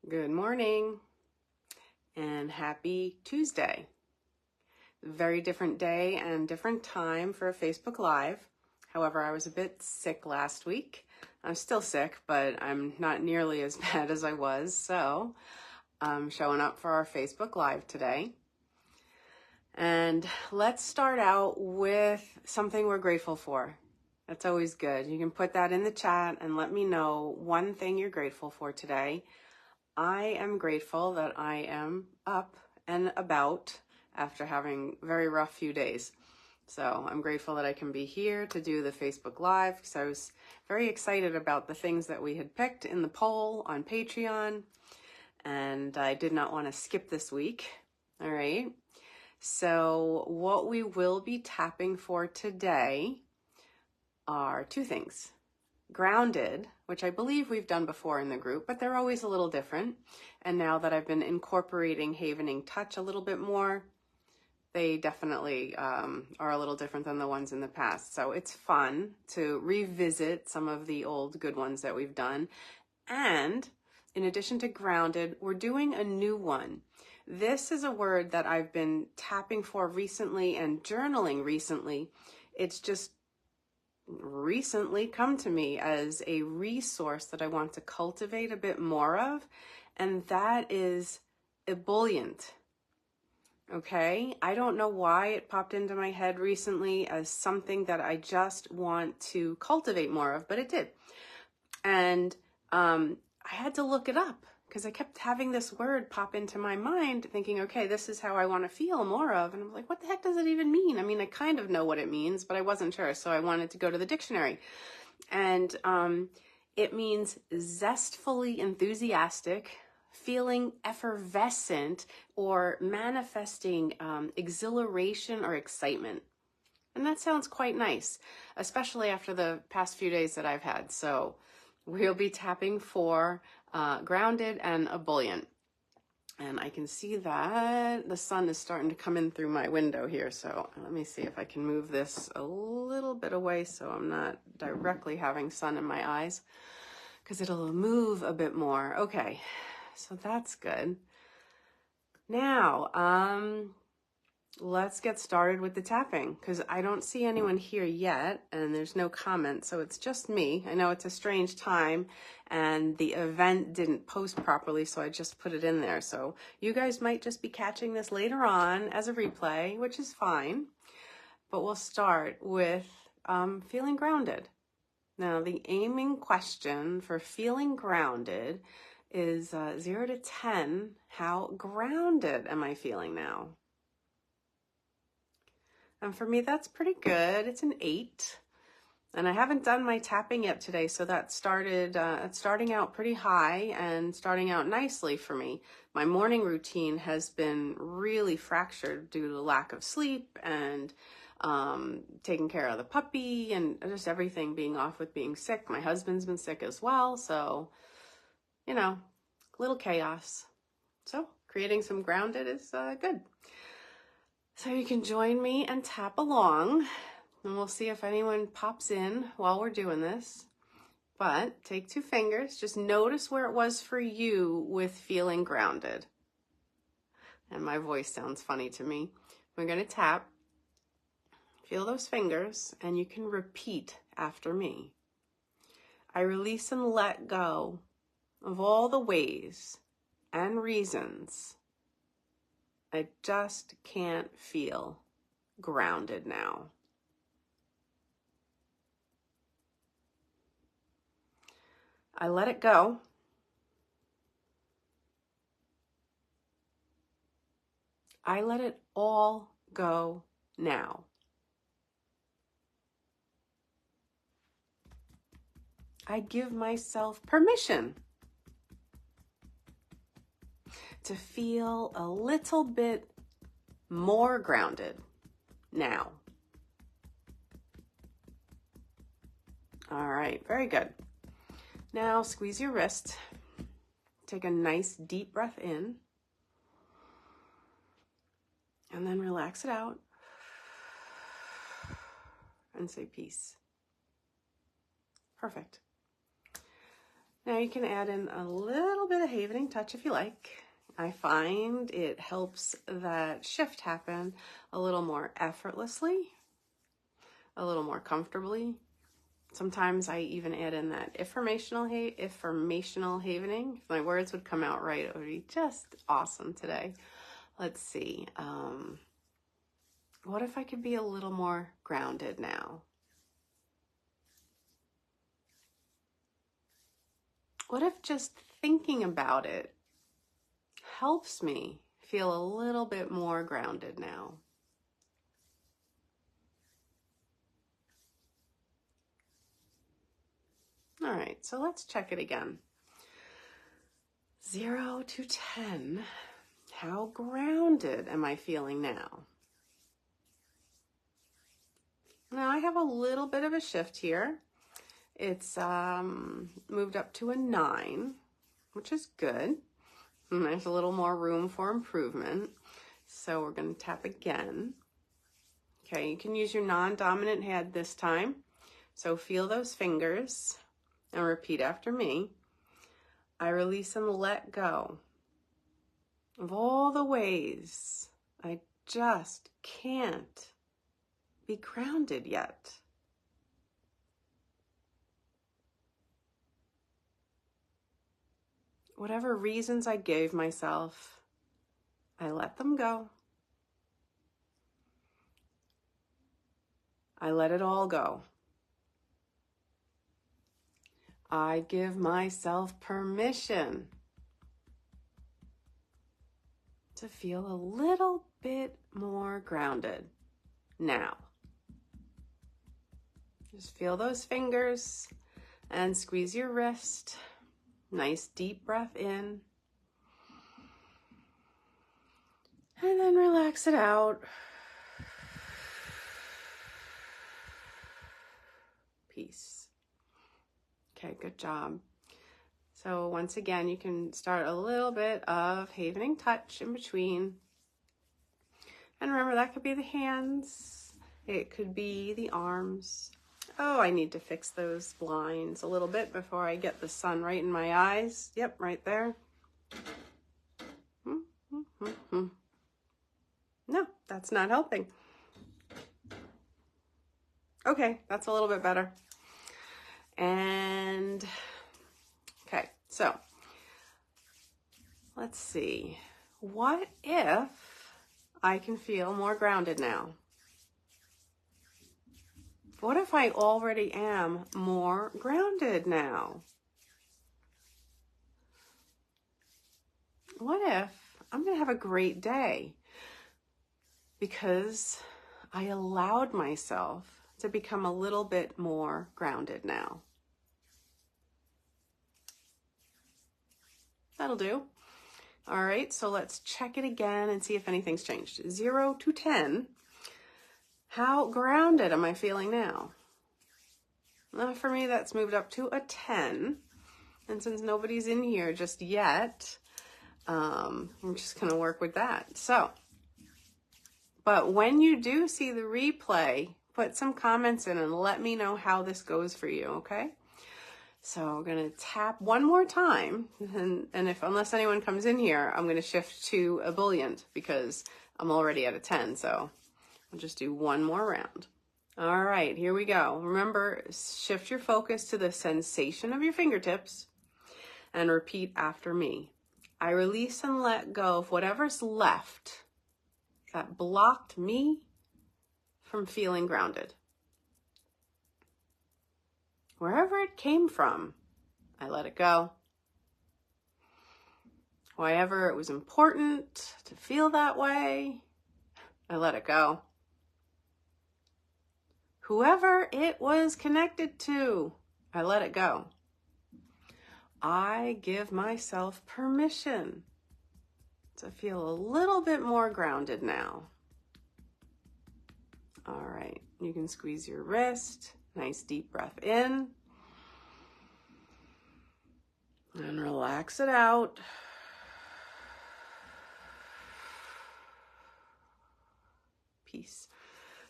Good morning and happy Tuesday. Very different day and different time for a Facebook Live. However, I was a bit sick last week. I'm still sick, but I'm not nearly as bad as I was. So I'm showing up for our Facebook Live today. And let's start out with something we're grateful for. That's always good. You can put that in the chat and let me know one thing you're grateful for today. I am grateful that I am up and about after having a very rough few days. So I'm grateful that I can be here to do the Facebook Live because I was very excited about the things that we had picked in the poll on Patreon, and I did not want to skip this week. All right. So what we will be tapping for today are two things. Grounded, which I believe we've done before in the group, but they're always a little different. And now that I've been incorporating Havening Touch a little bit more, they definitely are a little different than the ones in the past. So it's fun to revisit some of the old good ones that we've done. And in addition to grounded, we're doing a new one. This is a word that I've been tapping for recently and journaling recently. It's just recently come to me as a resource that I want to cultivate a bit more of, and that is ebullient. Okay, I don't know why it popped into my head recently as something that I just want to cultivate more of, but it did. And I had to look it up because I kept having this word pop into my mind thinking, okay, this is how I want to feel more of. And I'm like, what the heck does it even mean? I mean, I kind of know what it means, but I wasn't sure. So I wanted to go to the dictionary. And it means zestfully enthusiastic, feeling effervescent, or manifesting exhilaration or excitement. And that sounds quite nice, especially after the past few days that I've had. So we'll be tapping for grounded and ebullient. And I can see that the sun is starting to come in through my window here. So let me see if I can move this a little bit away so I'm not directly having sun in my eyes, because it'll move a bit more. Okay, so that's good. Now, let's get started with the tapping, because I don't see anyone here yet and there's no comment, so it's just me. I know it's a strange time and the event didn't post properly, so I just put it in there. So you guys might just be catching this later on as a replay, which is fine. But we'll start with feeling grounded. Now, the aiming question for feeling grounded is 0 to 10. How grounded am I feeling now? And for me, that's pretty good. It's an 8. And I haven't done my tapping yet today, so that started, it's starting out pretty high and starting out nicely for me. My morning routine has been really fractured due to lack of sleep and taking care of the puppy and just everything being off with being sick. My husband's been sick as well, so, you know, a little chaos. So creating some grounded is good. So you can join me and tap along, and we'll see if anyone pops in while we're doing this. But take 2 fingers, just notice where it was for you with feeling grounded. And my voice sounds funny to me. We're going to tap, feel those fingers, and you can repeat after me. I release and let go of all the ways and reasons I just can't feel grounded now. I let it go. I let it all go now. I give myself permission to feel a little bit more grounded now. All right, very good. Now squeeze your wrist. Take a nice deep breath in. And then relax it out. And say peace. Perfect. Now you can add in a little bit of havening touch if you like. I find it helps that shift happen a little more effortlessly, a little more comfortably. Sometimes I even add in that affirmational havening. If my words would come out right, it would be just awesome today. Let's see. What if I could be a little more grounded now? What if just thinking about it helps me feel a little bit more grounded now? All right, so let's check it again. 0 to 10. How grounded am I feeling now? Now I have a little bit of a shift here. It's moved up to a 9, which is good. And there's a little more room for improvement. So we're going to tap again. Okay, you can use your non-dominant hand this time. So feel those fingers and repeat after me. I release and let go of all the ways I just can't be grounded yet. Whatever reasons I gave myself, I let them go. I let it all go. I give myself permission to feel a little bit more grounded now. Just feel those fingers and squeeze your wrist. Nice deep breath in. And then relax it out. Peace. Okay, good job. So once again, you can start a little bit of havening touch in between. And remember, that could be the hands. It could be the arms. Oh, I need to fix those blinds a little bit before I get the sun right in my eyes. Yep, right there. No, that's not helping. Okay, that's a little bit better. And, okay, so let's see. What if I can feel more grounded now? What if I already am more grounded now? What if I'm going to have a great day because I allowed myself to become a little bit more grounded now? That'll do. All right, so let's check it again and see if anything's changed. 0 to 10. How grounded am I feeling now? For me, that's moved up to a 10. And since nobody's in here just yet, I'm just going to work with that. So, but when you do see the replay, put some comments in and let me know how this goes for you, okay? So we're going to tap one more time, and unless anyone comes in here, I'm going to shift to Ebullient because I'm already at a 10, so I'll just do one more round. All right, here we go. Remember, shift your focus to the sensation of your fingertips and repeat after me. I release and let go of whatever's left that blocked me from feeling grounded. Wherever it came from, I let it go. Wherever it was important to feel that way, I let it go. Whoever it was connected to, I let it go. I give myself permission to feel a little bit more grounded now. All right, you can squeeze your wrist. Nice deep breath in. And relax it out. Peace.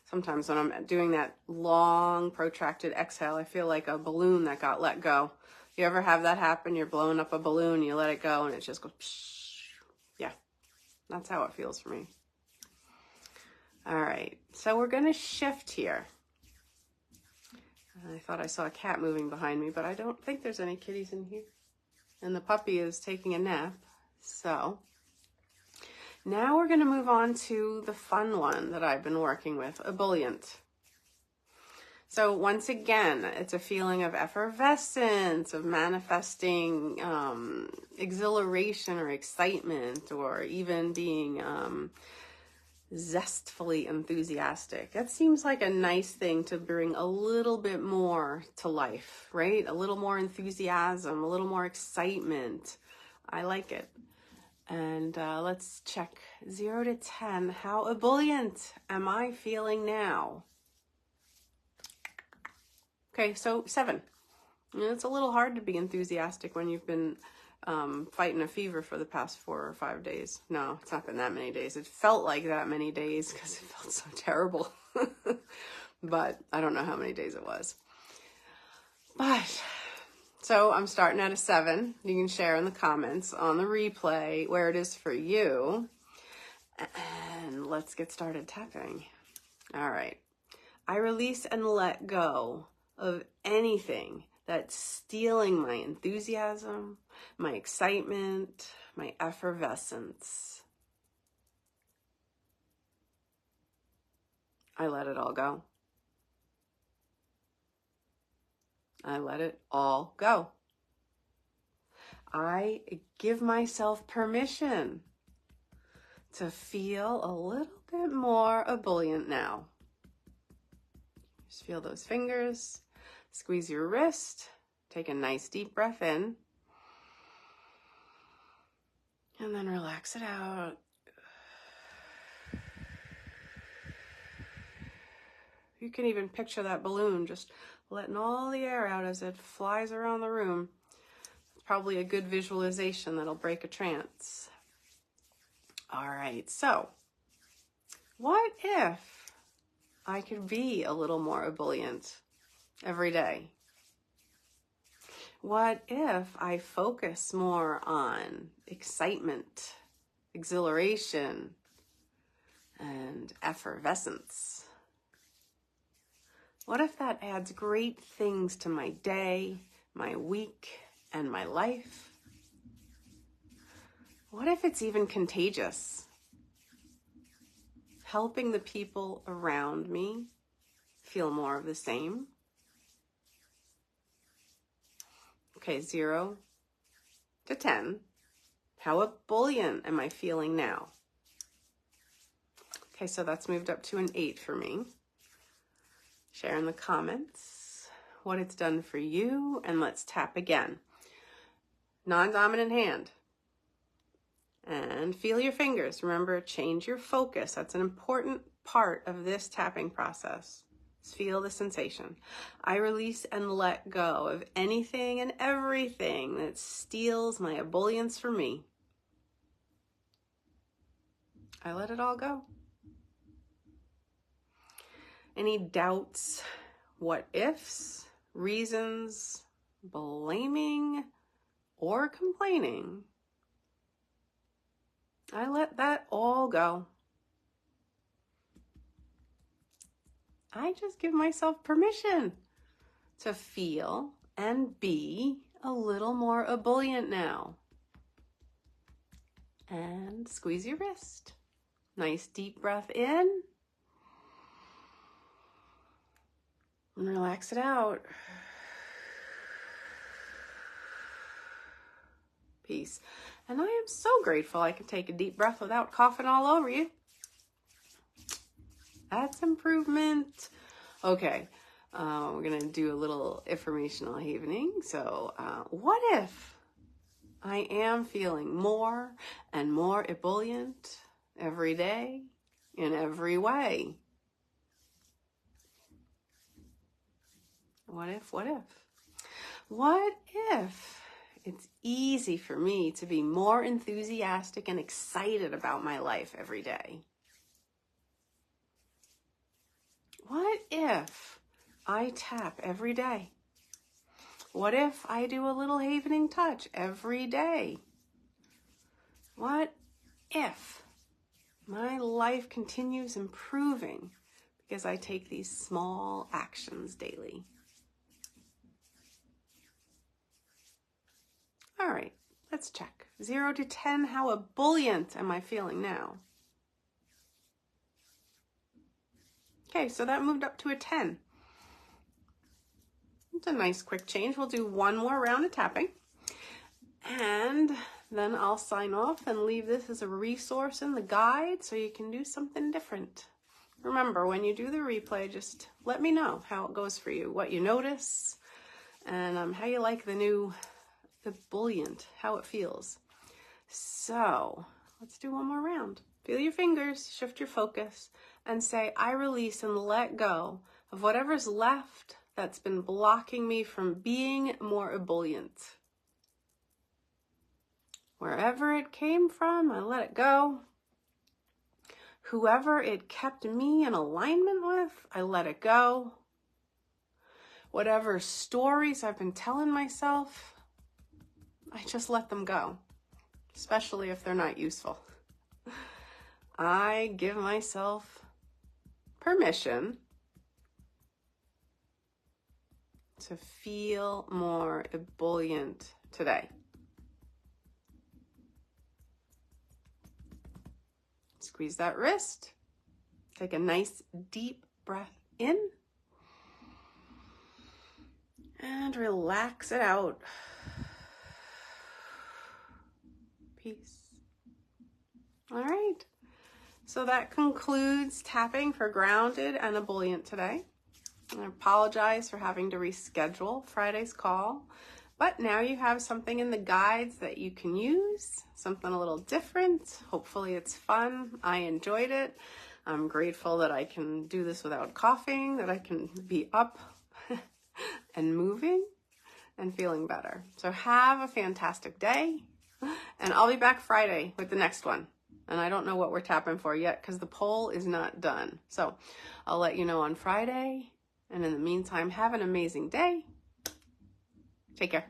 Sometimes when I'm doing that long, protracted exhale, I feel like a balloon that got let go. You ever have that happen? You're blowing up a balloon, you let it go, and it just goes, psh. Yeah, that's how it feels for me. All right, so we're going to shift here. I thought I saw a cat moving behind me, but I don't think there's any kitties in here. And the puppy is taking a nap. So now we're going to move on to the fun one that I've been working with, Ebullient. So once again, it's a feeling of effervescence, of manifesting exhilaration or excitement, or even being zestfully enthusiastic. That seems like a nice thing to bring a little bit more to life, right? A little more enthusiasm, a little more excitement. I like it. And let's check 0 to 10. How ebullient am I feeling now? Okay, so 7. It's a little hard to be enthusiastic when you've been fighting a fever for the past 4 or 5 days. No, it's not been that many days. It felt like that many days because it felt so terrible. But I don't know how many days it was. But, so I'm starting at a 7. You can share in the comments on the replay where it is for you. And let's get started tapping. All right. I release and let go of anything that's stealing my enthusiasm, my excitement, my effervescence. I let it all go. I let it all go. I give myself permission to feel a little bit more ebullient now. Just feel those fingers. Squeeze your wrist. Take a nice deep breath in. And then relax it out. You can even picture that balloon just letting all the air out as it flies around the room. It's probably a good visualization that'll break a trance. All right, so what if I could be a little more ebullient every day? What if I focus more on excitement, exhilaration, and effervescence? What if that adds great things to my day, my week, and my life? What if it's even contagious? Helping the people around me feel more of the same? Okay, 0 to 10. How ebullient am I feeling now? Okay, so that's moved up to an 8 for me. Share in the comments what it's done for you, and let's tap again. Non-dominant hand. And feel your fingers. Remember, change your focus. That's an important part of this tapping process. Feel the sensation. I release and let go of anything and everything that steals my ebullience from me. I let it all go. Any doubts, what ifs, reasons, blaming, or complaining, I let that all go. I just give myself permission to feel and be a little more ebullient now. And squeeze your wrist. Nice deep breath in. And relax it out. Peace. And I am so grateful I can take a deep breath without coughing all over you. That's improvement. Okay, we're going to do a little informational evening. So what if I am feeling more and more ebullient every day in every way? What if? What if it's easy for me to be more enthusiastic and excited about my life every day? What if I tap every day What if I do a little havening touch every day? What if my life continues improving because I take these small actions daily? All right, let's check. 0 to 10, how ebullient am I feeling now? Okay, so that moved up to a 10. It's a nice quick change. We'll do one more round of tapping. And then I'll sign off and leave this as a resource in the guide so you can do something different. Remember, when you do the replay, just let me know how it goes for you, what you notice, and how you like the Ebullient, how it feels. So let's do one more round. Feel your fingers, shift your focus, and say, I release and let go of whatever's left that's been blocking me from being more ebullient. Wherever it came from, I let it go. Whoever it kept me in alignment with, I let it go. Whatever stories I've been telling myself, I just let them go, especially if they're not useful. I give myself permission to feel more ebullient today. Squeeze that wrist. Take a nice deep breath in. And relax it out. Peace. All right. So that concludes tapping for grounded and ebullient today. I apologize for having to reschedule Friday's call, but now you have something in the guides that you can use, something a little different. Hopefully it's fun. I enjoyed it. I'm grateful that I can do this without coughing, that I can be up and moving and feeling better. So have a fantastic day, and I'll be back Friday with the next one. And I don't know what we're tapping for yet because the poll is not done. So I'll let you know on Friday. And in the meantime, have an amazing day. Take care.